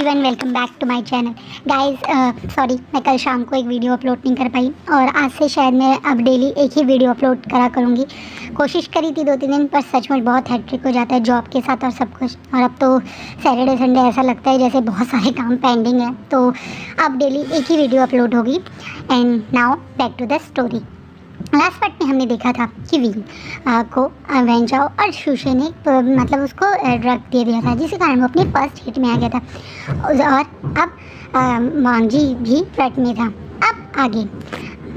Everyone, welcome back to my channel guys. Sorry, मैं कल शाम को एक वीडियो अपलोड नहीं कर पाई और आज से शायद मैं अब डेली एक ही वीडियो अपलोड करा करूँगी। कोशिश करी थी 2-3 दिन, पर सचमुच बहुत हैट्रिक हो जाता है जॉब के साथ और सब कुछ। और अब तो सैटरडे संडे ऐसा लगता है जैसे बहुत सारे काम पेंडिंग है, तो अब डेली एक ही वीडियो अपलोड होगी। And now back to the story. Last part में हमने देखा था कि विंग को वेंचाओ और शूशे ने मतलब उसको ड्रग दे दिया था, जिसके कारण वो अपने फर्स्ट हिट में आ गया था। और अब वांगजी भी फ्लर्ट में था। अब आगे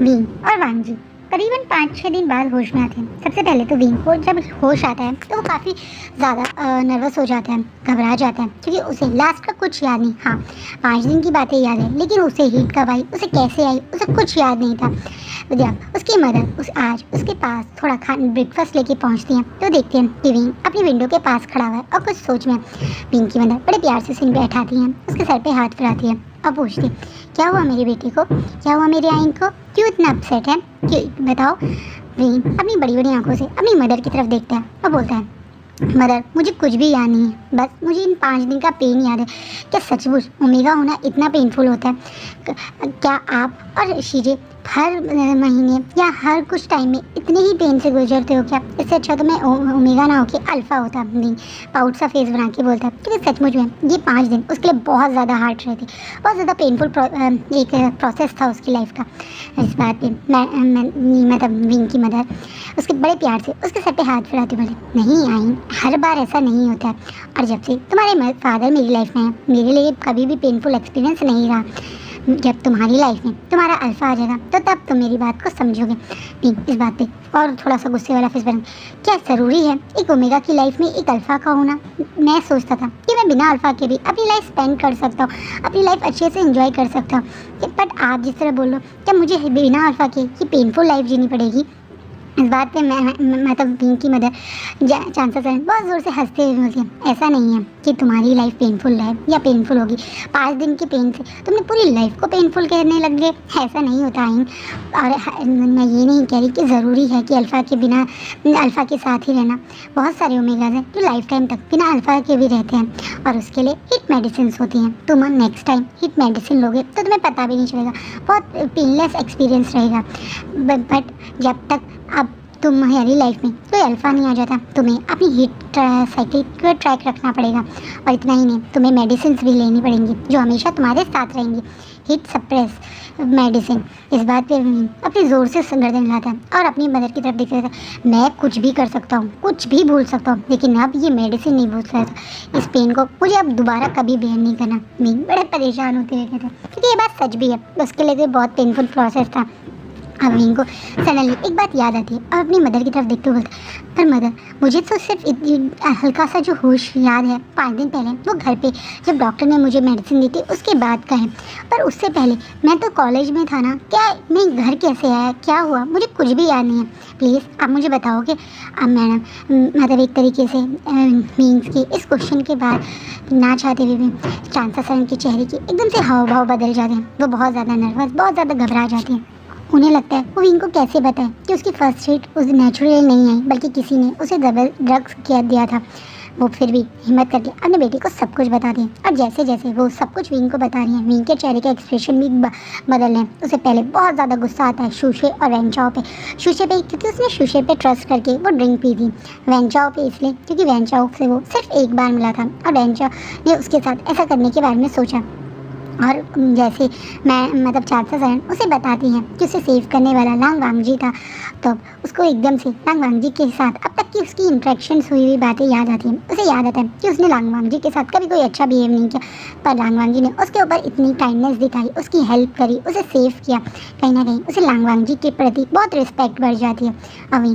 विंग और वांगजी करीबन 5-6 दिन बाद होश में आते हैं। सबसे पहले तो विंग को जब होश आता है तो वो काफ़ी ज़्यादा नर्वस हो जाता है, घबरा जाता है, क्योंकि उसे लास्ट का कुछ याद नहीं। हाँ, 5 दिन की बातें याद है, लेकिन उसे हीट कब आई, उसे कैसे आई, उसे कुछ याद नहीं था। जब उसकी मदर आज उसके पास थोड़ा ब्रेकफास्ट लेके पहुंचती हैं तो देखते हैं कि विंग अपनी विंडो के पास खड़ा हुआ है और कुछ सोच में। विंग की मदर बड़े प्यार से उसे बैठाती हैं, उसके सर पे हाथ फिराती है और पूछती, क्या हुआ मेरी बेटी को, क्या हुआ मेरी आइन को, क्यों इतना अपसेट है, क्यों बताओ। विंग अपनी बड़ी बड़ी आंखों से अपनी मदर की तरफ देखता है और बोलता है, मदर मुझे कुछ भी याद नहीं है, बस मुझे इन 5 दिन का पेन याद है। क्या सचमुच ओमेगा होना इतना पेनफुल होता है? क्या आप और शीजे हर महीने या हर कुछ टाइम में इतने ही पेन से गुजरते हो क्या? इससे अच्छा तो मैं ओमेगा ना होके अल्फ़ा होता। नहीं, पाउट सा फेस बना के बोलता है, क्योंकि सचमुच में ये 5 दिन उसके लिए बहुत ज़्यादा हार्ड रहे थे, बहुत ज़्यादा पेनफुल एक प्रोसेस था उसकी लाइफ का। इस बात पे मतलब विंग की मदर उसके बड़े प्यार से उसके सर पे हाथ फिराती बोली, नहीं आइन, हर बार ऐसा नहीं होता है, और जब से तुम्हारे फादर मेरी लाइफ में है, मेरे लिए कभी भी पेनफुल एक्सपीरियंस नहीं रहा। जब तुम्हारी लाइफ में तुम्हारा अल्फ़ा आ जाएगा तो तब तुम मेरी बात को समझोगे। इस बात पे और थोड़ा सा गुस्से वाला फेस बन, क्या ज़रूरी है एक ओमेगा की लाइफ में एक अल्फ़ा का होना? मैं सोचता था कि मैं बिना अल्फ़ा के भी अपनी लाइफ स्पेंड कर सकता हूँ, अपनी लाइफ अच्छे से एंजॉय कर सकता हूँ, बट आप जिस तरह बोल लो, क्या मुझे बिना अल्फ़ा के ये पेनफुल लाइफ जीनी पड़ेगी? इस बात पे मैं मतलब विंग की मदर चांसेस हैं बहुत ज़ोर से हंसते हुए बोलती है, ऐसा नहीं है कि तुम्हारी लाइफ पेनफुल है या पेनफुल होगी। 5 दिन के पेन से तुमने पूरी लाइफ को पेनफुल कहने लग गए, ऐसा नहीं होता आइन। और मैं ये नहीं कह रही कि ज़रूरी है कि अल्फ़ा के बिना अल्फ़ा के साथ ही रहना। बहुत सारे ओमेगाज हैं जो लाइफ टाइम तक बिना अल्फ़ा के भी रहते हैं, और उसके लिए हिट मेडिसिन होती हैं। तुम नेक्स्ट टाइम हिट मेडिसिन लोगे तो तुम्हें पता भी नहीं चलेगा, बहुत पेनलेस एक्सपीरियंस रहेगा। बट जब तक अब तुम्हारी लाइफ में कोई अल्फ़ा नहीं आ जाता, तुम्हें अपनी हिट साइकिल का ट्रैक रखना पड़ेगा। और इतना ही नहीं, तुम्हें मेडिसिन भी लेनी पड़ेंगी जो हमेशा तुम्हारे साथ रहेंगी, हिट सप्रेस मेडिसिन। इस बात पे अपने ज़ोर से गर्दन हिलाता है और अपनी मदर की तरफ देख रहा था, मैं कुछ भी कर सकता हूँ, कुछ भी भूल सकता हूँ, लेकिन अब ये मेडिसिन नहीं भूल सकता। इस पेन को मुझे अब दोबारा कभी बेयर नहीं करना। विंग बड़े परेशान होते हुए कहते, क्योंकि ये बात सच भी है, उसके लिए तो बहुत पेनफुल प्रोसेस था। अब विंग को सडनली एक बात याद आती है और अपनी मदर की तरफ देखते हुए बोलता है, पर मदर मुझे तो सिर्फ हल्का सा जो होश याद है 5 दिन पहले, वो घर पे जब डॉक्टर ने मुझे मेडिसिन दी थी उसके बाद का है, पर उससे पहले मैं तो कॉलेज में था ना। क्या मैं घर कैसे आया, क्या हुआ, मुझे कुछ भी याद नहीं है। प्लीज़ आप मुझे बताओगे? अब मैडम मतलब एक तरीके से मीन्स कि इस क्वेश्चन के बाद ना चाहते हुए भी चांसा सर के चेहरे की एकदम से हाव भाव बदल जाते हैं। वो बहुत ज़्यादा नर्वस, बहुत ज़्यादा घबरा जाती हैं। उन्हें लगता है वो विंग को कैसे बताए कि उसकी फर्स्ट हिट उस नेचुरल नहीं आई, बल्कि किसी ने उसे ड्रग्स किया दिया था। वो फिर भी हिम्मत करके अपने बेटी को सब कुछ बता दें, और जैसे जैसे वो सब कुछ विंग को बता रही हैं, विंग के चेहरे का एक्सप्रेशन भी बदल रहे हैं। उसे पहले बहुत ज़्यादा गुस्सा आता है शूशे और वेंचाओ पे, क्योंकि उसने शूशे पे ट्रस्ट करके वो ड्रिंक पी थी, वेंचाओ पे इसलिए क्योंकि वेंचाओ से वो सिर्फ एक बार मिला था और वेंचाओ ने उसके साथ ऐसा करने के बारे में सोचा। और जैसे मैं मतलब चाचा सहन उसे बताती हैं कि उसे सेव करने वाला लांग वांगजी था, तो उसको एकदम से लांग वांगजी के साथ अब तक की उसकी इंटरेक्शंस हुई बातें याद आती हैं। उसे याद आता है कि उसने लांग वांगजी के साथ कभी कोई अच्छा बिहेव नहीं किया, पर लांग वांगजी ने उसके ऊपर इतनी काइंडनेस दिखाई, उसकी हेल्प करी, उसे सेव किया। कहीं ना कहीं उसे लांग वांगजी के प्रति बहुत रिस्पेक्ट बढ़ जाती है। अभी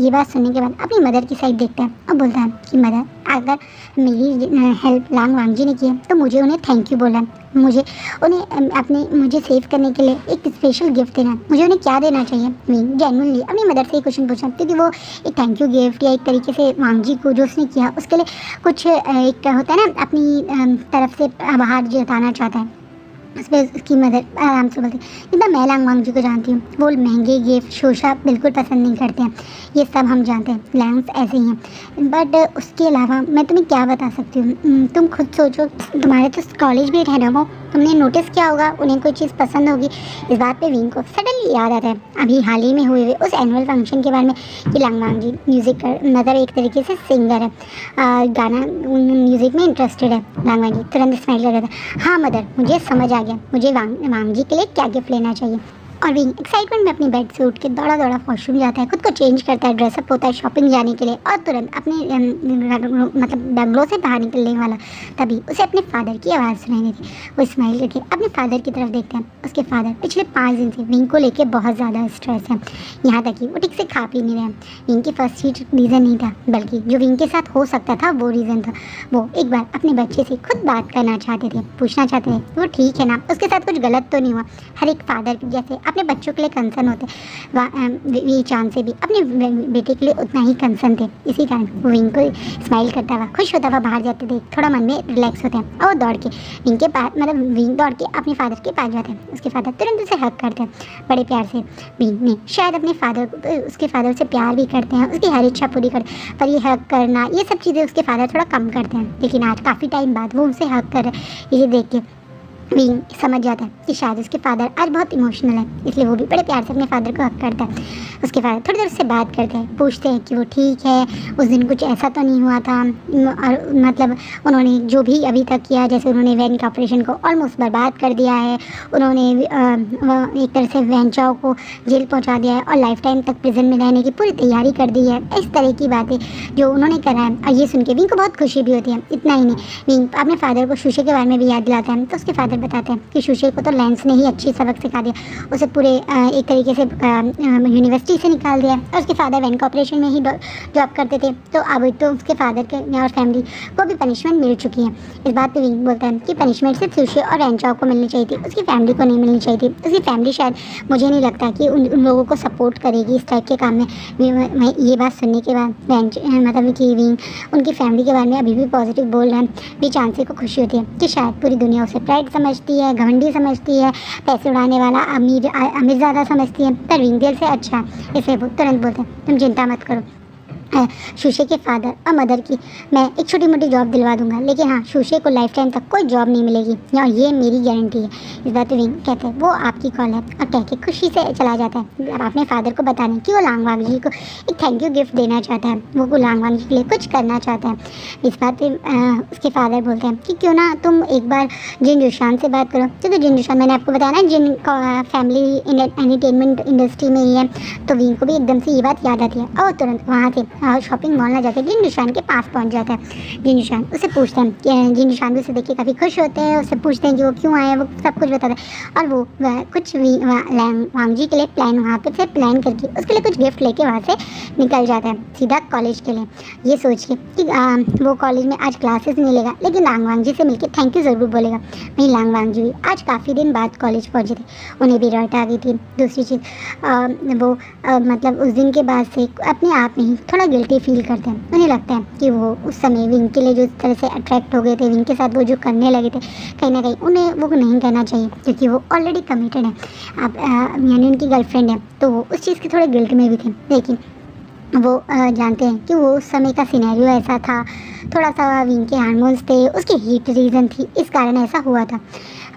ये बात सुनने के बाद अपनी मदर की साइड देखता है और बोलता है कि मदर, अगर मेरी हेल्प लांग वांगजी ने की है तो मुझे उन्हें थैंक यू बोलना है। मुझे मुझे सेव करने के लिए एक स्पेशल गिफ्ट देना है। मुझे उन्हें क्या देना चाहिए? मैं जेन्युइनली अपनी मदर से ही क्वेश्चन पूछा, क्योंकि वो एक थैंक यू गिफ्ट या एक तरीके से वांगजी को जो उसने किया उसके लिए कुछ एक होता है ना, अपनी तरफ से आभार जताना चाहता है। उस पर उसकी मदर आराम से बोलती जितना मैं लांग वांग जी को जानती हूँ, वो महंगे गिफ्ट शोशा बिल्कुल पसंद नहीं करते हैं, ये सब हम जानते हैं, लैंग्स ऐसे ही हैं। बट उसके अलावा मैं तुम्हें क्या बता सकती हूँ, तुम खुद सोचो, तुम्हारे तो कॉलेज भी है ना वो, तुमने नोटिस किया होगा उन्हें कोई चीज़ पसंद होगी। इस बात पे विंग को सडनली याद आता है अभी हाल ही में हुए उस एनुअल फंक्शन के बारे में कि लांग वांग जी म्यूज़िक मतलब एक तरीके से सिंगर है, गाना म्यूज़िक में इंटरेस्टेड है। लांग वांग जी तुरंत स्माइल कर रहा था, हाँ मदर मुझे समझ आ गया, मुझे वांग जी के लिए क्या गिफ्ट लेना चाहिए। और विंग एक्साइटमेंट में अपनी बेड से उठ के दौड़ा दौड़ा वॉशरूम जाता है, खुद को चेंज करता है, ड्रेसअप होता है शॉपिंग जाने के लिए और तुरंत अपने मतलब बंगलो से बाहर निकलने वाला तभी उसे अपने फादर की आवाज़ सुनाई देती। वो स्माइल करके अपने फादर की तरफ देखते हैं। उसके फादर पिछले 5 दिन से विंग को लेके बहुत ज़्यादा स्ट्रेस है, यहाँ तक कि वो ठीक से खा पी नहीं रहे। विंग की फर्स्ट सीट रीज़न नहीं था, बल्कि जो विंग के साथ हो सकता था वो रीज़न था। वो एक बार अपने बच्चे से खुद बात करना चाहते थे, पूछना चाहते थे वो ठीक है ना, उसके साथ कुछ गलत तो नहीं हुआ। हर एक फादर जैसे अपने बच्चों के लिए कंसर्न होते ये चांद से भी अपने बेटे के लिए उतना ही कंसर्न थे। इसी कारण वो विंग को स्माइल करता हुआ खुश होता हुआ बाहर जाते थे, थोड़ा मन में रिलैक्स होते हैं और वो दौड़ के विंग के पास मतलब विंग दौड़ के अपने फादर के पास जाते हैं। उसके फादर तुरंत उसे हक करते हैं बड़े प्यार से। विंग ने शायद अपने फादर को उसके फादर से प्यार भी करते हैं, उसकी हर इच्छा पूरी करते हैं, पर ये हक करना ये सब चीज़ें उसके फादर थोड़ा कम करते हैं। लेकिन आज काफ़ी टाइम बाद वो उसे हक कर रहे हैं, ये देख के विंग समझ जाता है कि शायद उसके फादर आज बहुत इमोशनल है, इसलिए वो भी बड़े प्यार से अपने फादर को हक करता है। उसके फादर थोड़ी देर उससे बात करते हैं, पूछते हैं कि वो ठीक है, उस दिन कुछ ऐसा तो नहीं हुआ था, और मतलब उन्होंने जो भी अभी तक किया, जैसे उन्होंने वैन के ऑपरेशन को ऑलमोस्ट बर्बाद कर दिया है, उन्होंने एक तरह से वैन चाओ को जेल पहुँचा दिया है और लाइफ टाइम तक प्रिजन में रहने की पूरी तैयारी कर दी है। इस तरह की बातें जो उन्होंने करा है, और ये सुन के विंग को बहुत खुशी भी होती है। इतना ही नहीं, विंग अपने फादर को शूशे के बारे में भी याद दिलाता है, तो उसके फादर बताते हैं कि शूशे को तो लेंस ने ही अच्छी सबक सिखा दिया, उसे पूरे एक तरीके से यूनिवर्सिटी से निकाल दिया और उसके फादर वैन का ऑपरेशन में ही जॉब करते थे, तो अब तो उसके फादर के और फैमिली को भी पनिशमेंट मिल चुकी है। इस बात पे विंग बोलता है कि पनिशमेंट सिर्फ शूशे और वैन चाओ को मिलनी चाहिए थी, उसकी फैमिली को नहीं मिलनी चाहिए थी। उसकी फैमिली शायद मुझे नहीं लगता कि उन लोगों को सपोर्ट करेगी इस टाइप के काम में। मैं ये बात सुनने के बाद मतलब कि विंग उनकी फैमिली के बारे में अभी भी पॉजिटिव बोल रहे हैं। भी चांसी को खुशी होती है कि शायद पूरी दुनिया उसे प्राइड समझती है, घमंडी समझती है, पैसे उड़ाने वाला अमीर ज़्यादा समझती है, पर विंग दिल से अच्छा है। इसे वो तुरंत बोलते हैं तुम चिंता मत करो, शूशे के फादर और मदर की मैं एक छोटी मोटी जॉब दिलवा दूंगा, लेकिन हाँ शूशे को लाइफ टाइम तक कोई जॉब नहीं मिलेगी और ये मेरी गारंटी है। इस बात पे विंग कहते हैं वो आपकी कॉल है और कह के खुशी से चला जाता है। अब अपने फादर को बताने कि वो लांग वांग जी को एक थैंक यू गिफ्ट देना चाहता है, वो लांग वांग जी के लिए कुछ करना चाहता है। इस बात पे उसके फादर बोलते हैं कि क्यों ना तुम एक बार जिन जोशान से बात करो, क्योंकि जिन जोशान मैंने आपको बताया ना जिन फैमिली एंटरटेनमेंट इंडस्ट्री में ही है, तो विंग को भी एकदम से ये बात याद आती है और तुरंत वहाँ से शॉपिंग मॉल ना जाकर जिन निशान के पास पहुंच जाता है। जिन निशान उसे पूछते हैं कि जिन निशान भी उसे देख के काफ़ी खुश होते हैं, उससे पूछते हैं कि वो क्यों आए, वो सब कुछ बताता है और वो कुछ भी वांग जी के लिए प्लान वहाँ पे से प्लान करके उसके लिए कुछ गिफ्ट लेके वहाँ से निकल जाता है सीधा कॉलेज के लिए, ये सोच के कि वो कॉलेज में आज क्लासेस नहीं लेगा, लेकिन लांग वांग जी से मिलकर थैंक यू ज़रूर बोलेगा। वहीं लांग वांग जी भी आज काफ़ी दिन बाद कॉलेज पहुँचे थे, उन्हें भी रट आ गई थी। दूसरी चीज़ वो मतलब उस दिन के बाद से अपने आप में ही थोड़ा गिल्टी फील करते हैं। उन्हें लगता है कि वो उस समय विंग के लिए जो इस तरह से अट्रैक्ट हो गए थे, विंग के साथ वो जो करने लगे थे, कहीं ना कहीं उन्हें वो नहीं करना चाहिए, क्योंकि वो ऑलरेडी कमिटेड है, अब यानी उनकी गर्लफ्रेंड है, तो वो उस चीज़ के थोड़े गिल्ट में भी थे। लेकिन वो जानते हैं कि वो उस समय का सिनेरियो ऐसा था, थोड़ा सा विंग के हार्मोन्स थे, उसकी हीट रीज़न थी, इस कारण ऐसा हुआ था।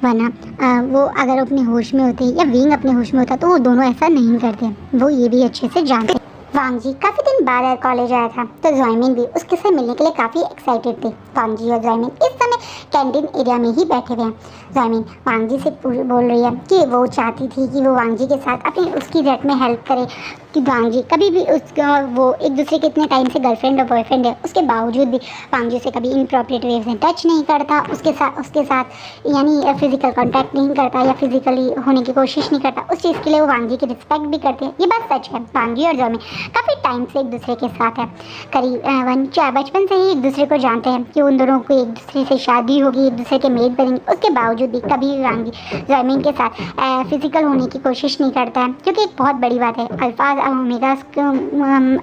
वरना वो अगर अपने होश में होते या विंग अपने होश में होता तो वो दोनों ऐसा नहीं करते, वो ये भी अच्छे से जानते। वांग जी काफ़ी दिन बाद कॉलेज आया था, तो जॉयमिन भी उसके से मिलने के लिए काफ़ी एक्साइटेड थे। वांग जी और जॉयमिन इस समय कैंटीन एरिया में ही बैठे हुए हैं। जॉयमिन वांग जी से बोल रही है कि वो चाहती थी कि वो वांग जी के साथ अपनी उसकी रेट में हेल्प करे, कि वांग जी कभी भी उसका वो एक दूसरे के इतने टाइम से गर्लफ्रेंड और बॉयफ्रेंड है, उसके बावजूद भी वांग जी से कभी इनप्रोप्रिएट वे से टच नहीं करता, उसके साथ यानी फिजिकल कॉन्टैक्ट नहीं करता या फिजिकली होने की कोशिश नहीं करता। उस चीज़ के लिए वो वांग जी की रिस्पेक्ट भी करते हैं। ये बात सच है। वांग जी और जॉयमिन काफ़ी टाइम से एक दूसरे के साथ है, करीबन बचपन से ही एक दूसरे को जानते हैं कि उन दोनों को एक दूसरे से शादी होगी, एक दूसरे के मेट बनेंगे। उसके बावजूद भी कभी भी वांगी जैमिन के साथ फिजिकल होने की कोशिश नहीं करता है, क्योंकि एक बहुत बड़ी बात है, अल्फाज और ओमेगा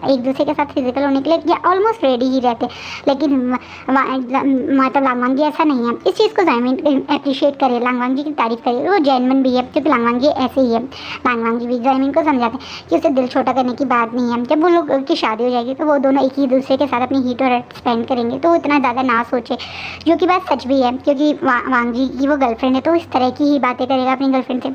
एक दूसरे के साथ फिजिकल होने के लिए ऑलमोस्ट रेडी ही रहते, लेकिन मतलब लांगवांगी ऐसा नहीं है। इस चीज़ को जैमिन अप्रिशिएट करे, लांगवांगी की तारीफ करे, वो जेन्युइन भी है, क्योंकि लांगवांगी ऐसे ही है। लांगवांगी भी जैमिन को समझाते हैं कि उसे दिल छोटा करने की बात नहीं है। जब वो लोग की शादी हो जाएगी तो वो दोनों एक ही दूसरे के साथ अपनी हीट और स्पेंड करेंगे, तो वो इतना ज़्यादा ना सोचे, जो कि बात सच भी है, क्योंकि वांगी की वो गर्लफ्रेंड है तो इस तरह की ही बातें करेगा अपनी गर्लफ्रेंड से।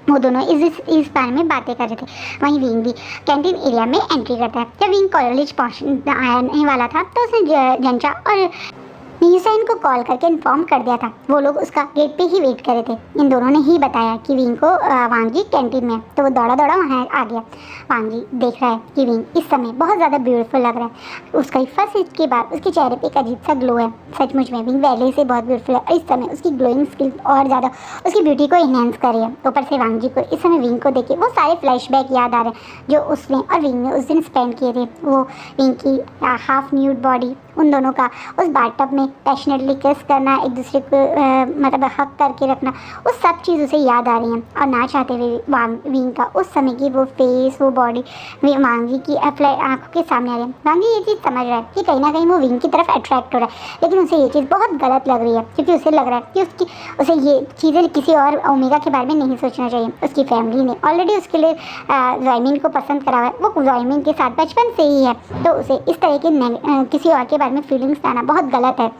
वो दोनों इस बारे में बातें कर रहे थे। वहीं विंग भी कैंटीन एरिया में एंट्री करता है। जब विंग कॉलेज पहुँचने आने वाला था तो उसने जंचा और नीसाइन को कॉल करके इन्फॉर्म कर दिया था। वो लोग उसका गेट पे ही वेट कर रहे थे। इन दोनों ने ही बताया कि विंग को वांगी कैंटीन में है, तो वो दौड़ा वहाँ आ गया। वांगी देख रहा है कि विंग इस समय बहुत ज़्यादा ब्यूटीफुल लग रहा है। उसका फर्स्ट हिट के बाद उसके चेहरे पे एक अजीब सा ग्लो है। सचमुच में विंग पहले से बहुत ब्यूटीफुल है और इस समय उसकी ग्लोइंग स्किल और ज़्यादा उसकी ब्यूटी को इन्हेंस कर रही है। ऊपर से वांगी को इस समय विंग को देखे वो सारे फ्लैशबैक याद आ रहे हैं जो उसने और विंग ने उस दिन स्पेंड किए थे। वो विंग की हाफ न्यूड बॉडी, उन दोनों का उस बाथटब में पैशनेटली किस करना, एक दूसरे को मतलब हक करके रखना, उस सब चीज़ उसे याद आ रही हैं। और ना चाहते हुए विंग का उस समय की वो फेस, वो बॉडी वांगी की आंखों के सामने आ रही है। वांगी ये चीज़ समझ रहा है कि कहीं ना कहीं वो विंग की तरफ अट्रैक्ट हो रहा है, लेकिन उसे ये चीज़ बहुत गलत लग रही है, क्योंकि उसे लग रहा है कि उसे ये चीज़ें किसी और ओमेगा के बारे में नहीं सोचना चाहिए। उसकी फैमिली ने ऑलरेडी उसके लिए जैमिन को पसंद करा हुआ है, वो जैमिन के साथ बचपन से ही है, तो उसे इस तरह के किसी और के बारे में फीलिंग्स आना बहुत गलत है।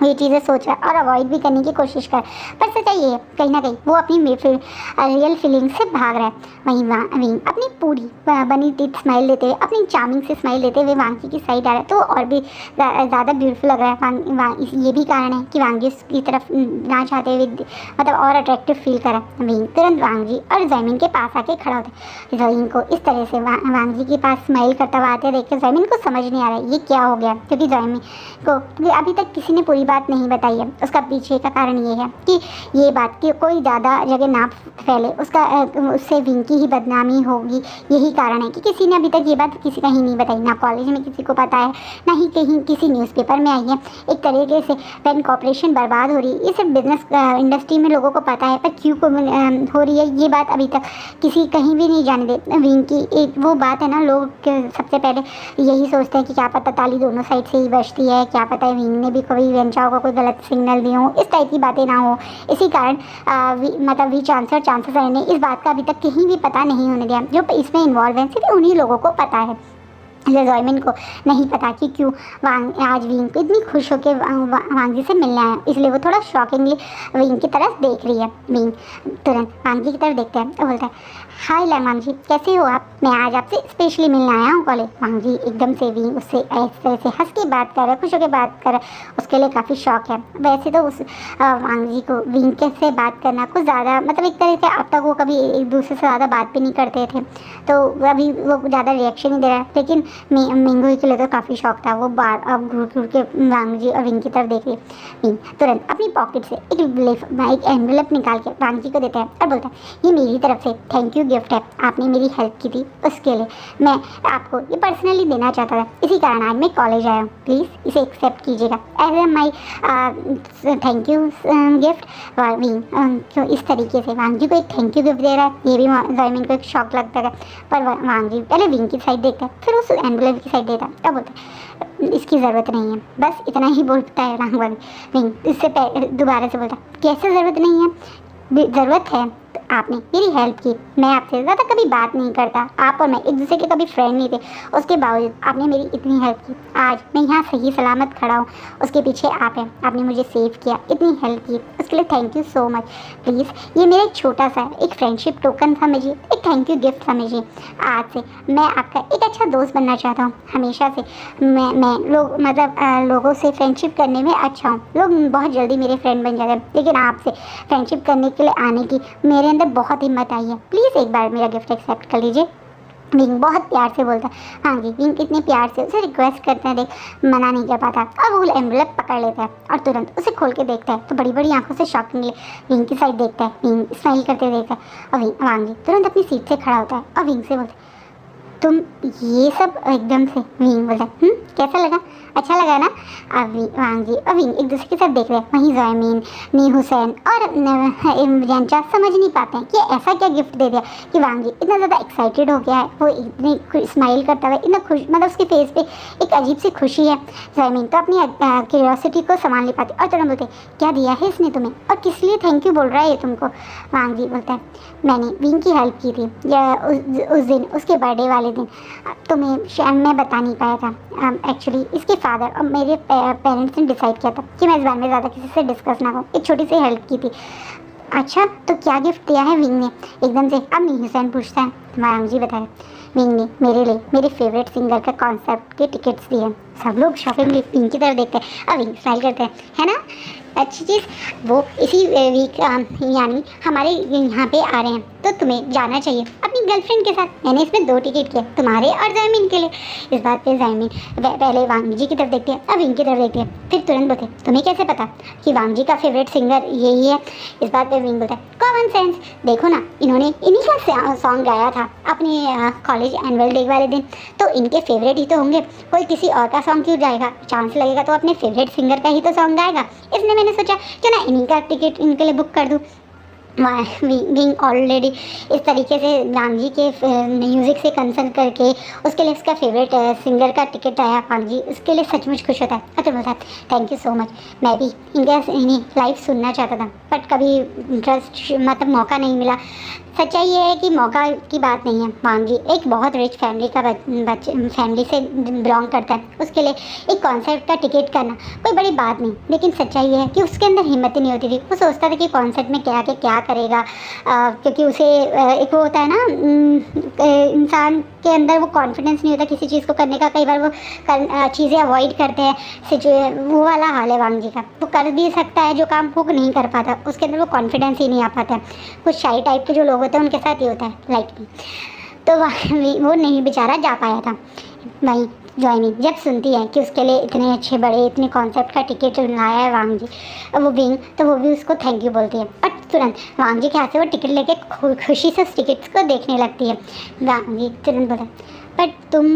ये चीज़ें सोच रहा है और अवॉइड भी करने की कोशिश कर, पर सच्चाई ये है कहीं ना कहीं वो अपनी रियल फीलिंग्स से भाग रहा है। वहीं विंग अपनी पूरी बनी टीथ स्माइल लेते हुए, अपनी चार्मिंग से स्माइल लेते हुए वांगी की साइड आ रहा है, तो और भी ज़्यादा ब्यूटीफुल लग रहा है। ये भी कारण है कि वांगी की तरफ ना चाहते हुए मतलब और अट्रैक्टिव फील करा। विंग तुरंत वांगी और जैमिन के पास आके खड़ा होता है। जैमिन को इस तरह से वांगी के पास स्माइल करता हुआ आते देख कर जैमिन को समझ नहीं आ रहा है ये क्या हो गया, क्योंकि जैमिन को अभी तक किसी ने पूरी बात नहीं बताई है। उसका पीछे का कारण ये है कि ये बात कि कोई ज़्यादा जगह ना फैले, उससे विंग की ही बदनामी होगी। यही कारण है कि किसी ने अभी तक ये बात किसी कहीं नहीं बताई, ना कॉलेज में किसी को पता है, ना ही कहीं किसी न्यूज़पेपर में आई है। एक तरीके से पेन कॉर्पोरेशन बर्बाद हो रही है, ये सिर्फ बिजनेस इंडस्ट्री में लोगों को पता है, पर क्यों हो रही है ये बात अभी तक किसी कहीं भी नहीं जाने दे। विंग की एक वो बात है ना, लोग सबसे पहले यही सोचते हैं कि क्या पता ताली दोनों साइड से ही बजती है, क्या पता है विंग ने भी कभी वेंचा होगा, कोई गलत सिग्नल दिए हो, इस टाइप की बातें ना हो। इसी कारण मतलब वी चांसेस ने इस बात का अभी तक कहीं भी पता नहीं होने दिया। जो इसमें इन्वॉल्व हैं सिर्फ उन्हीं लोगों को पता है। जैमिन को नहीं पता कि क्यों आज विंग को इतनी खुश होकर वांगी से मिलना है, इसलिए वो थोड़ा शॉकिंगली विंग की तरफ देख रही है। विंग तुरंत वांगी की तरफ देखता है तो बोलता है, हाय वांगी, कैसे हो आप? मैं आज आपसे स्पेशली मिलने आया हूँ कॉलेज। वांगी एकदम से विंग उससे इस तरह से हंस के बात कर रहा है, खुश होकर बात कर रहा है, उसके लिए काफ़ी शौक है। वैसे तो उस वांगी को विंग के से बात करना कुछ ज़्यादा मतलब एक तरह से अब तक वो कभी एक दूसरे से ज़्यादा बात भी नहीं करते थे, तो अभी वो ज़्यादा रिएक्शन नहीं दे रहा है। लेकिन मिंगू के लिए तो काफ़ी शौक था, वो बार अब घूर के वांगी और विंग की तरफ देख रही है। विंग तुरंत अपनी पॉकेट से एक एनवेलप निकाल के वांगी को देता है और बोलता है, ये मेरी तरफ से थैंक यू गिफ्ट है, आपने मेरी हेल्प की थी उसके लिए मैं आपको ये पर्सनली देना चाहता था, इसी कारण आज मैं कॉलेज आया हूँ, प्लीज़ इसे एक्सेप्ट कीजिएगा as a my thank you gift. विंग क्यों इस तरीके से वांगी को एक थैंक यू गिफ्ट दे रहा है, ये भी जैमिन को एक शौक लगता है। पर वांगी पहले विंग की साइड देखता है, फिर उस एनवेलप की साइड देता है, तब बोलता है इसकी ज़रूरत नहीं है, बस इतना ही बोलता है विंग। इससे दोबारा से बोलता है, कैसे ज़रूरत नहीं है? ज़रूरत है, आपने मेरी हेल्प की, मैं आपसे ज़्यादा कभी बात नहीं करता, आप और मैं एक दूसरे के कभी फ्रेंड नहीं थे, उसके बावजूद आपने मेरी इतनी हेल्प की, आज मैं यहाँ सही सलामत खड़ा हूँ, उसके पीछे आप हैं, आपने मुझे सेव किया, इतनी हेल्प की, उसके लिए thank you so much. Please ये मेरा एक छोटा सा एक फ्रेंडशिप टोकन समझिए, एक थैंक यू गिफ्ट समझिए। आज से मैं आपका एक अच्छा दोस्त बनना चाहता हूँ, हमेशा से मैं लोगों से फ्रेंडशिप करने में अच्छा हूँ, लोग बहुत जल्दी मेरे फ्रेंड बन जाते हैं, लेकिन आपसे फ्रेंडशिप करने के लिए आने की मेरे अंदर बहुत हिम्मत आई है, प्लीज़ एक बार मेरा गिफ्ट एक्सेप्ट कर लीजिए। विंग बहुत प्यार से बोलता है। हाँ जी, विंग इतने प्यार से उसे रिक्वेस्ट करते हैं, देख मना नहीं कर पाता, और वो एनवेलप पकड़ लेता है और तुरंत उसे खोल के देखता है, तो बड़ी बड़ी आंखों से शॉकिंगली विंग की साइड देखता है। विंग स्माइल करते देखता है और वांगी तुरंत अपनी सीट से खड़ा होता है और विंग से बोलता है, तुम ये सब एकदम से विंग बोला कैसा लगा? अच्छा लगा ना? अब वांग जी और विंग एक दूसरे के साथ देख रहे हैं। वहीं ज़ायमीन, नी हुसैन और रियांचा समझ नहीं पाते हैं कि ऐसा क्या गिफ्ट दे दिया कि वांग जी इतना ज़्यादा एक्साइटेड हो गया है। वो इतनी स्माइल करता हुआ इतना खुश, मतलब उसके फेस पे एक अजीब सी खुशी है। ज़ायमीन तो अपनी क्यूरियोसिटी को संभाल नहीं पाती और तुरंत बोलते क्या दिया है इसने तुम्हें और किस लिए थैंक यू बोल रहा है ये तुमको? वांग जी बोलता है मैंने विंग की हेल्प की थी उस दिन, उसके बर्थडे वाले दिन। तुम्हें शायद मैं बता नहीं पाया था। एक्चुअली इसके फादर और मेरे पेरेंट्स ने डिसाइड किया था कि मैं इस बारे में ज़्यादा किसी से डिस्कस ना करूँ। एक छोटी सी हेल्प की थी। अच्छा तो क्या गिफ्ट दिया है विंग ने? एकदम से अब नी हुसैन पूछता है। वांग जी बताए विंग ने मेरे लिए मेरे फेवरेट सिंगर का कॉन्सर्ट के टिकट्स दिए। सब लोग शॉपिंग विंग की तरफ देखते हैं। अब विंग स्माइल करते हैं, है ना अच्छी चीज़। वो इसी वीक यानी हमारे यहाँ पे आ रहे हैं तो तुम्हें जाना चाहिए अपनी गर्लफ्रेंड के साथ। मैंने इसमें 2 टिकट किए तुम्हारे और ज़ायमीन के लिए। इस बात पे ज़ायमीन पहले वांग जी की तरफ देखते हैं, अब विंग की तरफ देखते हैं, फिर तुरंत बोलते तुम्हें कैसे पता कि वांग जी का फेवरेट सिंगर यही है? इस बात पे विंग बोलता है कॉमन सेंस। देखो ना इन्होंने इन्हीं का सॉन्ग गाया था अपने कॉलेज एनुअल डे वाले दिन, तो इनके फेवरेट ही तो होंगे। कोई किसी और का सॉन्ग क्यों गाएगा? चांस लगेगा तो अपने फेवरेट सिंगर का ही तो सॉन्ग गाएगा। इसलिए मैंने सोचा क्यों ना इन्हीं का टिकट इनके लिए बुक कर दूँ। विंग ऑलरेडी इस तरीके से वांग जी के म्यूज़िक से कंसर्न करके उसके लिए उसका फेवरेट सिंगर का टिकट आया। वांग जी उसके लिए सचमुच खुश होता है। अच्छा बोलता है थैंक यू सो मच। मैं भी इनका लाइव सुनना चाहता था बट कभी इंटरेस्ट मतलब मौका नहीं मिला। सच्चाई ये है कि मौका की बात नहीं है। वांग जी एक बहुत रिच फैमिली का फैमिली से बिलोंग करता है। उसके लिए एक कॉन्सर्ट का टिकट करना कोई बड़ी बात नहीं, लेकिन सच्चाई ये है कि उसके अंदर हिम्मत ही नहीं होती थी। वो सोचता था कि कॉन्सर्ट में क्या करेगा, क्योंकि उसे एक वो होता है ना इंसान के अंदर वो कॉन्फिडेंस नहीं होता किसी चीज़ को करने का। कई बार वो चीज़ें अवॉइड करते हैं। वो वाला हाल है वांग जी का। वो कर भी सकता है जो काम वो नहीं कर पाता, उसके अंदर वो कॉन्फिडेंस ही नहीं आ पाता है। कुछ शाई टाइप के जो लोग होते हैं उनके साथ ही होता है लाइक। तो वो नहीं बेचारा जा पाया था। वहीं ज़ायमीन जब सुनती है कि उसके लिए इतने अच्छे बड़े इतने कॉन्सेप्ट का टिकट लाया है वांग जी, वो विंग, तो वो भी उसको थैंक यू बोलती है और तुरंत वांग जी के हाथ से वो टिकट लेके खुशी से उस टिकट्स को देखने लगती है। वांग जी तुरंत बोला पर तुम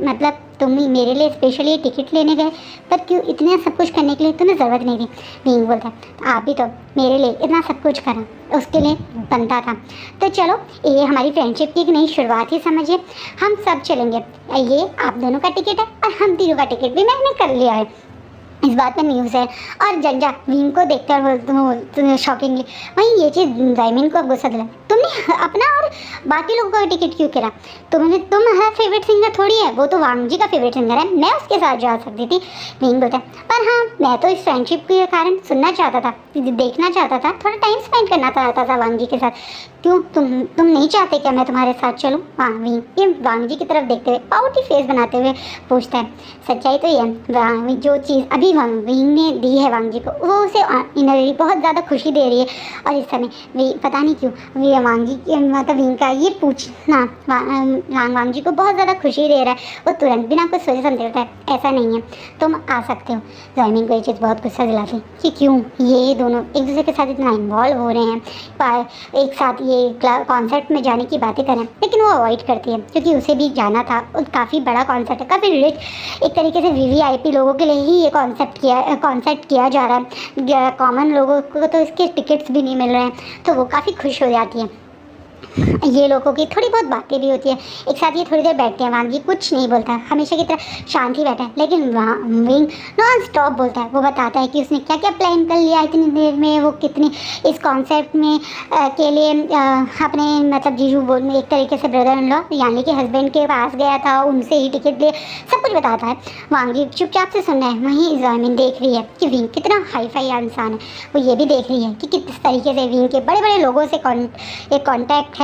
मतलब तुम मेरे लिए स्पेशली टिकट लेने गए, पर क्यों इतना सब कुछ करने के लिए तुम्हें ज़रूरत नहीं थी। विंग बोलता है आप भी तो मेरे लिए इतना सब कुछ करा, उसके लिए बनता था। तो चलो ये हमारी फ्रेंडशिप की एक नई शुरुआत ही समझिए। हम सब चलेंगे, ये आप दोनों का टिकट है और हम तीनों का टिकट भी मैंने कर लिया है। इस बात में न्यूज़ है और जंजा विंग को देखकर शॉकिंगली। वहीं ये चीज़ ज़ायमीन को अब गुस्सा दिला तुमने अपना और बाकी लोगों का टिकट क्यों करा? तुम्हारा फेवरेट सिंगर थोड़ी है, वो तो वांग जी का फेवरेट सिंगर है, मैं उसके साथ जा सकती थी। विंग बोलता है पर हाँ मैं तो इस फ्रेंडशिप के कारण सुनना चाहता था, देखना चाहता था, थोड़ा टाइम स्पेंड करना चाहता था वांग जी के साथ। क्यों तुम नहीं चाहते क्या मैं तुम्हारे साथ चलूँ? विंग ये वांग जी की तरफ देखते हुए पाउटी फेस बनाते हुए पूछता है। सच्चाई तो ये है जो चीज़ अभी विंग ने दी है वांग जी को, वो उसे इनरली बहुत ज़्यादा खुशी दे रही है। और इस समय पता नहीं क्यों वांग जी की मतलब विंग का ये पूछना वांग जी को बहुत ज़्यादा खुशी दे रहा है। वो तुरंत बिना कुछ सोचे समझे होता है ऐसा नहीं है, तुम आ सकते हो। ज़ायमीन को ये चीज़ बहुत गुस्सा दिलाती कि क्यों ये दोनों एक दूसरे के साथ इतना इन्वॉल्व हो रहे हैं, एक साथ ये कॉन्सर्ट में जाने की बातें करें, लेकिन वो अवॉइड करती है क्योंकि उसे भी जाना था। काफ़ी बड़ा कॉन्सर्ट है, काफ़ी रिच, एक तरीके से VVIP लोगों के लिए ही ये कॉन्सर्ट किया जा रहा है। कॉमन लोगों को तो इसके टिकट्स भी नहीं मिल रहे हैं, तो वो काफ़ी खुश हो जाती है। ये लोगों की थोड़ी बहुत बातें भी होती है। एक साथ ये थोड़ी देर बैठते हैं, वांग जी कुछ नहीं बोलता, हमेशा की तरह शांति बैठा है, लेकिन विंग नॉन स्टॉप बोलता है। वो बताता है कि उसने क्या क्या प्लान कर लिया इतनी देर में, वो कितनी इस कॉन्सेप्ट में के लिए अपने मतलब जीजू बोल में एक तरीके से ब्रदर इन लॉ यानी कि हस्बैंड के पास गया था, उनसे ही टिकट लिए, सब कुछ बताता है। वांग जी चुपचाप से सुन रहा है। वहीं ज़ायमीन देख रही है कि विंग कितना हाई फाई इंसान है। वो ये भी देख रही है कि किस तरीके से विंग के बड़े बड़े लोगों से एक कॉन्टैक्ट है,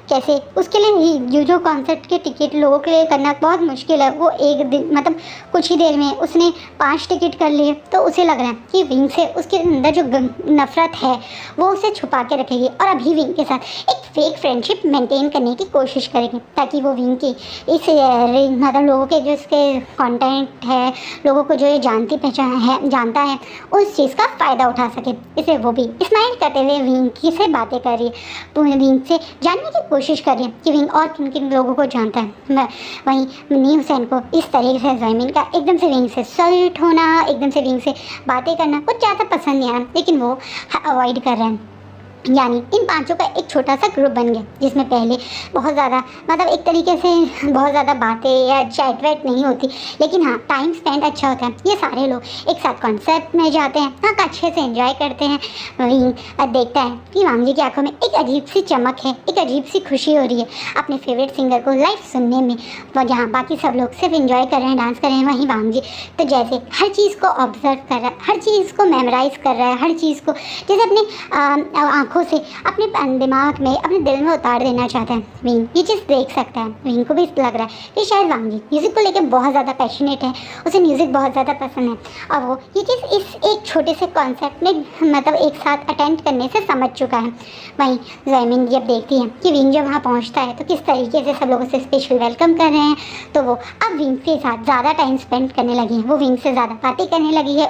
कैसे उसके लिए जो कॉन्सर्ट के टिकट लोगों के लिए करना बहुत मुश्किल है, वो एक दिन मतलब कुछ ही देर में उसने 5 टिकट कर लिए। तो उसे लग रहा है कि विंग से उसके अंदर जो नफरत है वो उसे छुपा के रखेगी और अभी विंग के साथ एक फेक फ्रेंडशिप मेंटेन करने की कोशिश करेगी, ताकि वो विंग की इस मतलब लोगों के जो इसके कॉन्टेंट है, लोगों को जो ये जानता है उस चीज़ का फ़ायदा उठा सके। इसे वो भी स्माइल करते हुए विंग की से बातें कर रही है। तो विंग से जानने की कोशिश कर रही है कि विंग और किन किन लोगों को जानता है। वहीं नी हुसैन को इस तरीके से ज़मीन का एकदम से विंग से सल्यूट होना, एकदम से विंग से बातें करना कुछ ज़्यादा पसंद नहीं आया, लेकिन वो अवॉइड कर रहे हैं। यानी इन पांचों का एक छोटा सा ग्रुप बन गया, जिसमें पहले बहुत ज़्यादा मतलब एक तरीके से बहुत ज़्यादा बातें या चैट वैट नहीं होती, लेकिन हाँ टाइम स्पेंड अच्छा होता है। ये सारे लोग एक साथ कॉन्सर्ट में जाते हैं, हाँ अच्छे से एंजॉय करते हैं। वहीं देखता है कि वांग जी की आंखों में एक अजीब सी चमक है, एक अजीब सी खुशी हो रही है अपने फेवरेट सिंगर को लाइव सुनने में। और जहाँ बाकी सब लोग सिर्फ एंजॉय कर रहे हैं, डांस कर रहे हैं, वहीं वांग जी तो जैसे हर चीज़ को ऑब्जर्व कर रहा है, हर चीज़ को मेमोराइज कर रहा है, हर चीज़ को जैसे अपने आँखों से अपने दिमाग में, अपने दिल में उतार देना चाहता है। विंग ये चीज़ देख सकता है। विंग को भी लग रहा है कि शायद वांग जी म्यूज़िक को लेकर बहुत ज़्यादा पैशनेट है, उसे म्यूज़िक बहुत ज़्यादा पसंद है और वो ये चीज़ इस एक छोटे से कॉन्सेप्ट में मतलब एक साथ अटेंड करने से समझ चुका है। वहीं ज़मीन जब देखती है कि विंग जब वहाँ पहुँचता है तो किस तरीके से सब लोग उसे स्पेशल वेलकम कर रहे हैं, तो वो अब विंग के साथ ज़्यादा टाइम स्पेंड करने लगी है। वो विंग से ज़्यादा बातें करने लगी है।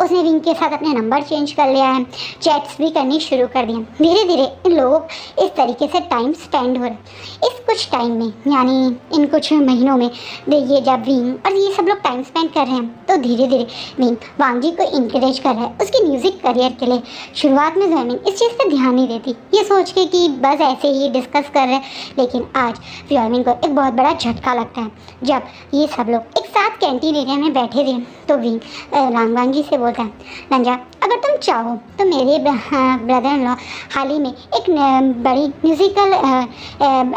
उसने विंग के साथ अपने नंबर चेंज कर लिया है, चैट्स भी करनी शुरू कर दिए। धीरे धीरे इन लोगों इस तरीके से टाइम स्पेंड हो रहा है। इस कुछ टाइम में यानी इन कुछ महीनों में देखिए जब विंग और ये सब लोग टाइम स्पेंड कर रहे हैं, तो धीरे धीरे विंग वांग जी को इंकरेज कर रहा है उसके म्यूज़िक करियर के लिए। शुरुआत में ज़मीन इस चीज़ पर ध्यान नहीं देती, ये सोच के कि बस ऐसे ही डिस्कस कर रहे हैं, लेकिन आज ज़मीन को एक बहुत बड़ा झटका लगता है जब ये सब लोग एक साथ कैंटीन एरिया में बैठे थे। तो विंग वांग जी से बोलता है, रंजा अगर तुम चाहो तो मेरे ब्रदर इन लॉ हाल ही में एक बड़ी म्यूज़िकल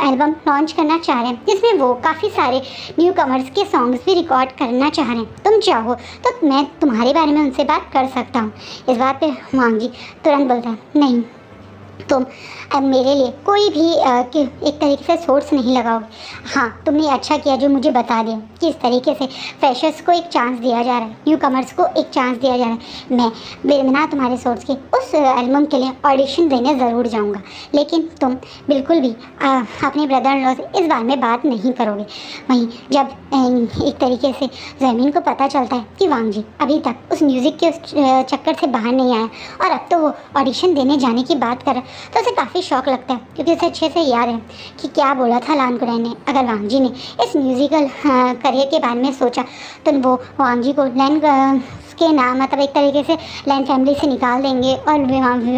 एल्बम लॉन्च करना चाह रहे हैं, जिसमें वो काफ़ी सारे न्यू कमर्स के सॉन्ग्स भी रिकॉर्ड करना चाह रहे हैं। तुम चाहो तो मैं तुम्हारे बारे में उनसे बात कर सकता हूँ। इस बात पे वांग जी तुरंत बोलता है, नहीं तुम अब मेरे लिए कोई भी एक तरीके से सोर्स नहीं लगाओगे। हाँ तुमने अच्छा किया जो मुझे बता दिया कि इस तरीके से फ्रेशर्स को एक चांस दिया जा रहा है, न्यू कमर्स को एक चांस दिया जा रहा है। मैं बिना तुम्हारे सोर्स के उस एल्बम के लिए ऑडिशन देने ज़रूर जाऊँगा, लेकिन तुम बिल्कुल भी अपने ब्रदर इन लॉ से इस बारे में बात नहीं करोगे। वहीं जब एक तरीके से ज़मीन को पता चलता है कि वांग जी अभी तक उस म्यूज़िक के उस चक्कर से बाहर नहीं आया और अब तो वो ऑडिशन देने जाने की बात कर रहा है, तो उसे काफ़ी शौक लगता है, क्योंकि उसे अच्छे से याद है कि क्या बोला था लान कुरैन ने। अगर वांग जी ने इस म्यूज़िकल करियर के बारे में सोचा तो वो वांग जी को लैन के नाम मतलब एक तरीके से लैन फैमिली से निकाल देंगे और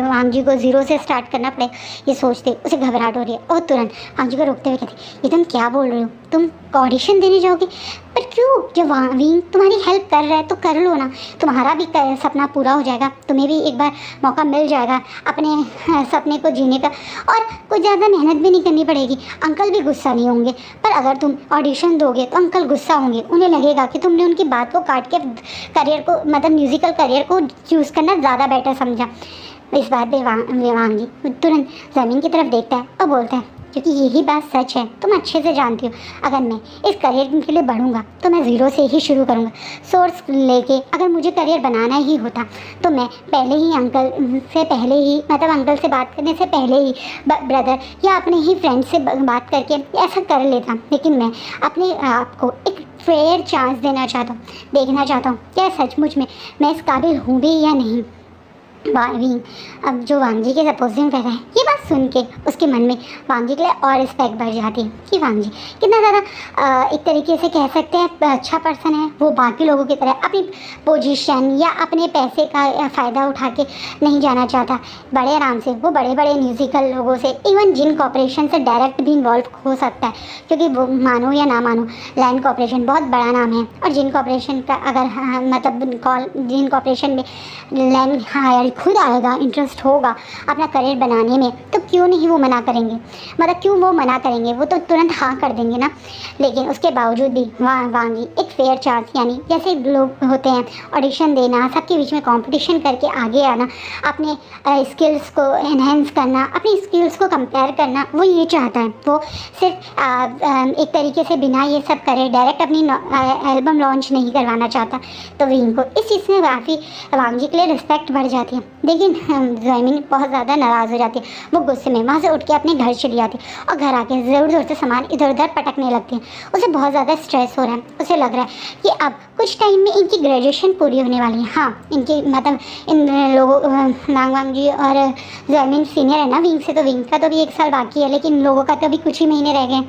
वांग जी को ज़ीरो से स्टार्ट करना पड़ेगा। ये सोचते उसे घबराहट हो रही है और तुरंत वांग जी को रोकते हुए कहते, ये तुम क्या बोल रहे हो, तुम ऑडिशन देने जाओगे? पर क्यों? जब विंग तुम्हारी हेल्प कर रहा है तो कर लो ना, तुम्हारा भी सपना पूरा हो जाएगा, तुम्हें भी एक बार मौका मिल जाएगा अपने सपने को जीने का और कुछ ज़्यादा मेहनत भी नहीं करनी पड़ेगी। अंकल भी गुस्सा नहीं होंगे, पर अगर तुम ऑडिशन दोगे तो अंकल गुस्सा होंगे, उन्हें लगेगा कि तुमने उनकी बात को काट के करियर को मतलब म्यूज़िकल करियर को चूज़ करना ज़्यादा बेटर समझा। इस बात पे वांग जी तुरंत ज़मीन की तरफ देखता है और बोलता है, क्योंकि यही बात सच है, तुम अच्छे से जानती हो, अगर मैं इस करियर के लिए बढ़ूंगा तो मैं ज़ीरो से ही शुरू करूंगा, सोर्स लेके। अगर मुझे करियर बनाना ही होता तो मैं पहले ही अंकल से बात करने से पहले ही ब्रदर या अपने ही फ्रेंड से बात करके ऐसा कर लेता, लेकिन मैं अपने आप को एक फेयर चांस देना चाहता हूँ, देखना चाहता हूँ क्या सचमुच में मैं इस काबिल हूँ भी या नहीं। विंग अब जो वांग जी के सपोजिंग कर रहा है, ये बात सुन के उसके मन में वांग जी के लिए और रिस्पेक्ट बढ़ जाती है कि वांग जी कितना ज़्यादा एक तरीके से कह सकते हैं अच्छा पर्सन है। वो बाकी लोगों की तरह अपनी पोजीशन या अपने पैसे का फ़ायदा उठा के नहीं जाना चाहता। बड़े आराम से वो बड़े बड़े म्यूज़िकल लोगों से, इवन जिन कॉर्पोरेशन से डायरेक्ट भी इन्वॉल्व हो सकता है, क्योंकि वो मानो या ना मानो लैंड कॉर्पोरेशन बहुत बड़ा नाम है और जिन कॉर्पोरेशन का अगर मतलब जिन कॉर्पोरेशन में लैंड हायर खुद आएगा, इंटरेस्ट होगा अपना करियर बनाने में, तो क्यों नहीं वो मना करेंगे, मतलब क्यों वो मना करेंगे, वो तो तुरंत हाँ कर देंगे ना। लेकिन उसके बावजूद भी वांग जी एक फेयर चांस, यानी जैसे लोग होते हैं ऑडिशन देना, सबके बीच में कंपटीशन करके आगे आना, अपने स्किल्स को एनहेंस करना, अपनी स्किल्स को कंपेयर करना, वो ये चाहता है। वो सिर्फ एक तरीके से बिना ये सब करे डायरेक्ट अपनी एल्बम लॉन्च नहीं करवाना चाहता। तो विंग को इस चीज़ में काफ़ी वांग जी के लिए रिस्पेक्ट बढ़ जाती है। है, लेकिन ज़ैमिन बहुत ज़्यादा नाराज़ हो जाती है। वो गुस्से में वहाँ से उठ के अपने घर चली जाती है और घर आके ज़ोर ज़ोर से सामान इधर उधर पटकने लगती है। उसे बहुत ज़्यादा स्ट्रेस हो रहा है। उसे लग रहा है कि अब कुछ टाइम में इनकी ग्रेजुएशन पूरी होने वाली है। हाँ, इनकी मतलब इन लोगों लांग वांग जी और ज़ैमिन सीनियर है ना विंग से, तो विंग का तो भी 1 साल बाकी है, लेकिन इन लोगों का तो अभी कुछ ही महीने रह गए।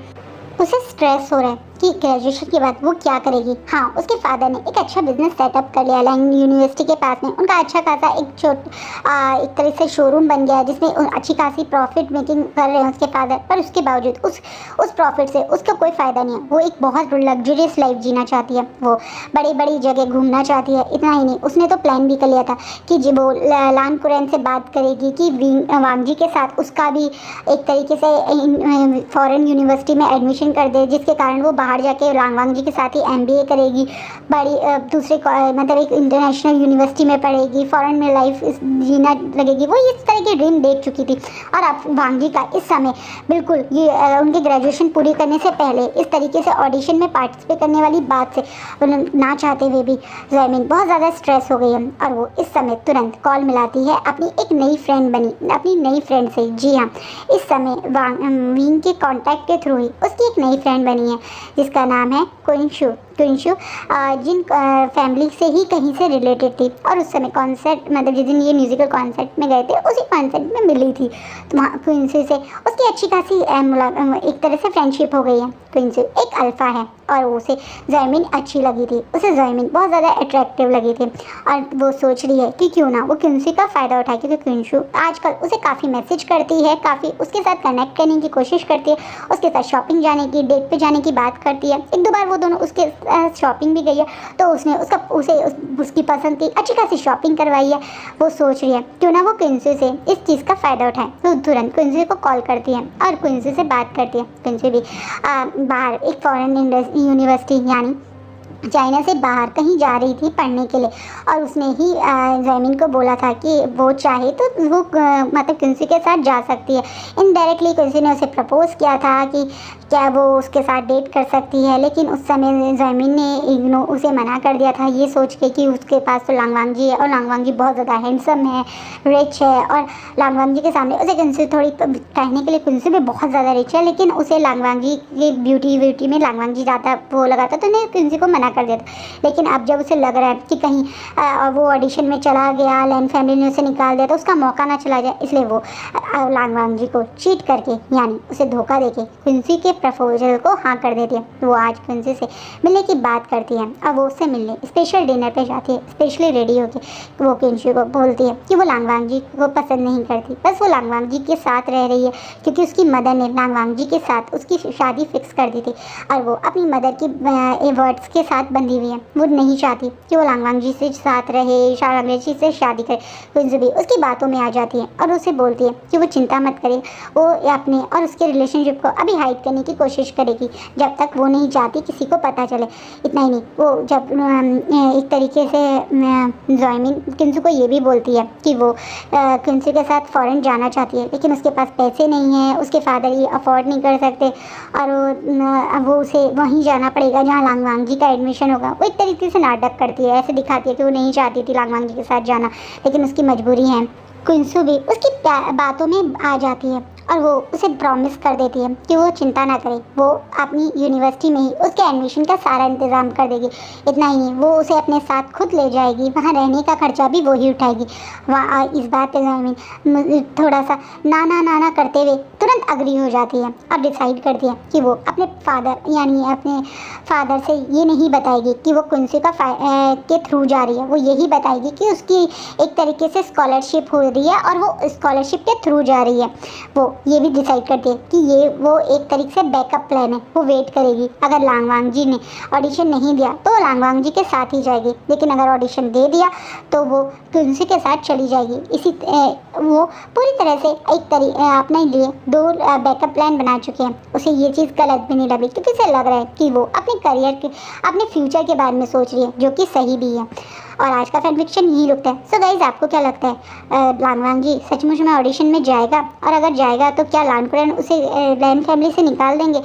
उसे स्ट्रेस हो रहा है कि ग्रेजुएशन के बाद वो क्या करेगी। हाँ, उसके फादर ने एक अच्छा बिजनेस सेटअप कर लिया लैंग यूनिवर्सिटी के पास में। उनका अच्छा खासा एक तरह से शोरूम बन गया है जिसमें अच्छी खासी प्रॉफिट मेकिंग कर रहे हैं उसके फादर। पर उसके बावजूद उस प्रॉफिट से उसका कोई फ़ायदा नहीं है। वो एक बहुत लग्जरियस लाइफ जीना चाहती है, वो बड़ी बड़ी जगह घूमना चाहती है। इतना ही नहीं, उसने तो प्लान भी कर लिया था कि जी वो लान कुरैन से बात करेगी कि वांगजी के साथ उसका भी एक तरीके से फॉरेन यूनिवर्सिटी में एडमिशन कर दे, जिसके कारण वो बाहर जाके लांग वांग जी के साथ ही MBA करेगी, बड़ी दूसरे मतलब एक इंटरनेशनल यूनिवर्सिटी में पढ़ेगी, फॉरेन में लाइफ जीना लगेगी। वो इस तरह के ड्रीम देख चुकी थी। और अब वांग जी का इस समय बिल्कुल ये उनकी ग्रेजुएशन पूरी करने से पहले इस तरीके से ऑडिशन में पार्टिसिपेट करने वाली बात से ना चाहते हुए भी ज़ैमिन बहुत ज़्यादा स्ट्रेस हो गई है। और वो इस समय तुरंत कॉल मिलाती है अपनी एक नई फ्रेंड बनी अपनी नई फ्रेंड से। जी हाँ, इस समय विंग के कॉन्टैक्ट के थ्रू ही उसकी एक नई फ्रेंड बनी है जिसका नाम है क्विंशु, जिन फैमिली से ही कहीं से रिलेटेड थी। और उस समय कॉन्सर्ट मतलब जिस दिन ये म्यूज़िकल कॉन्सर्ट में गए थे उसी कॉन्सर्ट में मिली थी। तो वहाँ क्विंशु से उसकी अच्छी खासी एक तरह से फ्रेंडशिप हो गई है। क्विंशु एक अल्फ़ा है और उसे ज़ैमिन अच्छी लगी थी। उसे ज़ैमिन बहुत ज़्यादा अट्रैक्टिव लगी थी और वो सोच रही है कि क्यों ना वो क्विंशु का फ़ायदा उठाए, क्योंकि क्विंशु आजकल उसे काफ़ी मैसेज करती है, काफ़ी उसके साथ कनेक्ट करने की कोशिश करती है, उसके साथ शॉपिंग जाने की, डेट पे जाने की बात करती है। 1-2 बार वो दोनों उसके शॉपिंग भी गई है, तो उसने उसकी पसंद की अच्छी खासी शॉपिंग करवाई है। वो सोच रही है क्यों ना वो क्विंशु से इस चीज़ का फ़ायदा उठाए। तो तुरंत क्विंशु को कॉल करती है और क्विंशु से बात करती है। क्विंशु भी बाहर एक फॉरेन यूनिवर्सिटी यानी चाइना से बाहर कहीं जा रही थी पढ़ने के लिए, और उसने ही ज़ैमिन को बोला था कि वो चाहे तो वो मतलब क्विंशु के साथ जा सकती है। इनडायरेक्टली क्विंशु ने उसे प्रपोज़ किया था कि क्या वो उसके साथ डेट कर सकती है, लेकिन उस समय ज़ैमिन ने उसे मना कर दिया था, ये सोच के कि उसके पास तो लांग वांग जी है और लांग वांग जी बहुत ज़्यादा हैंडसम है, रिच है। और लांग वांग जी के सामने उसे क्विंशु थोड़ी कहने के लिए क्विंशु भी बहुत ज़्यादा रिच है, लेकिन उसे लांग वांग जी की ब्यूटी में लांग वांग जी ज़्यादा वो लगा था, तो उन्हें क्विंशु को मना कर दिया था। लेकिन अब जब उसे लग रहा है कि कहीं वो ऑडिशन में चला गया, लैन फैमिली ने उसे निकाल दिया, तो उसका मौका ना चला जाए, इसलिए वो लांग वांग जी को चीट करके यानी उसे धोखा देके क्विंशु के प्रपोजल को हाँ कर देती है। वो आज क्विंशु से मिलने की बात करती है और वो उससे मिलने स्पेशल डिनर पे जाती है। स्पेशली रेडी होकर वो क्विंशु को बोलती है कि वो लांग वांग जी को पसंद नहीं करती, बस वो लांग वांग जी के साथ रह रही है क्योंकि उसकी मदर ने लांग वांग जी के साथ उसकी शादी फिक्स कर दी थी और वो अपनी मदर की वर्ड्स के साथ बंधी हुई है। वो नहीं चाहती कि वो लांग वांग जी से साथ रहे, अंग्रेजी से शादी करे। क्विंशु भी उसकी बातों में आ जाती है और उसे बोलती है कि वो चिंता मत करे, वो अपने और उसके रिलेशनशिप को अभी हाइड करने की कोशिश करेगी जब तक वो नहीं चाहती किसी को पता चले। इतना ही नहीं, वो जब एक तरीके से ज़ैमिन क्विंशु को ये भी बोलती है कि वो क्विंशु के साथ फ़ॉरेन जाना चाहती है, लेकिन उसके पास पैसे नहीं हैं, उसके फादर ये अफोर्ड नहीं कर सकते और वो उसे वहीं जाना पड़ेगा जहाँ लांग वांग जी का एडमिशन होगा। वो एक तरीके से नाटक करती है, ऐसे दिखाती है कि वो नहीं चाहती थी लांग वांग जी के साथ जाना, लेकिन उसकी मजबूरी है। क्विंशु भी उसकी बातों में आ जाती है और वो उसे प्रॉमिस कर देती है कि वो चिंता ना करे, वो अपनी यूनिवर्सिटी में ही उसके एडमिशन का सारा इंतज़ाम कर देगी। इतना ही नहीं, वो उसे अपने साथ खुद ले जाएगी, वहाँ रहने का खर्चा भी वो ही उठाएगी। वहाँ इस बात पे ज़मीन थोड़ा सा ना करते हुए तुरंत अग्री हो जाती है और डिसाइड करती है कि वो अपने फादर से ये नहीं बताएगी कि वो क्विंशु के थ्रू जा रही है। वो यही बताएगी कि उसकी एक तरीके से स्कॉलरशिप हो रही है और वो स्कॉलरशिप के थ्रू जा रही है। वो ये भी डिसाइड करती है कि वो एक तरीके से बैकअप प्लान है। वो वेट करेगी, अगर लांग वांग जी ने ऑडिशन नहीं दिया तो लांग वांग जी के साथ ही जाएगी, लेकिन अगर ऑडिशन दे दिया तो वो क्विंशु के साथ चली जाएगी। वो पूरी तरह से अपने लिए 2 बैकअप प्लान बना चुके हैं। उसे ये चीज़ गलत भी नहीं लगी क्योंकि उसे लग रहा है कि वो अपने करियर के अपने फ्यूचर के बारे में सोच रही है, जो कि सही भी है। और आज का फैन फिक्शन यही रुकता है। सो गाइज, आपको क्या लगता है लांग वांग जी सचमुच में ऑडिशन में जाएगा, और अगर जाएगा जाएगा तो क्या लानकुरैन उसे लैन फैमिली से निकाल देंगे?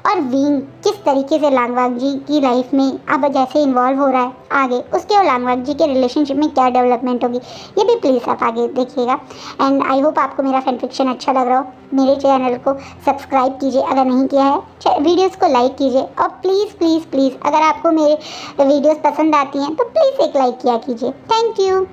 और विंग किस तरीके से लांगवाग जी की लाइफ में अब जैसे इन्वॉल्व हो रहा है आगे, उसके और लांगवाग जी के रिलेशनशिप में क्या डेवलपमेंट होगी, ये भी प्लीज़ आप आगे देखिएगा। एंड आई होप आपको मेरा फैन फिक्शन अच्छा लग रहा हो। मेरे चैनल को सब्सक्राइब कीजिए अगर नहीं किया है, वीडियोस को लाइक कीजिए, और प्लीज़ प्लीज़ प्लीज़ अगर आपको मेरे वीडियोस पसंद आती हैं तो प्लीज़ एक लाइक किया कीजिए। Thank you.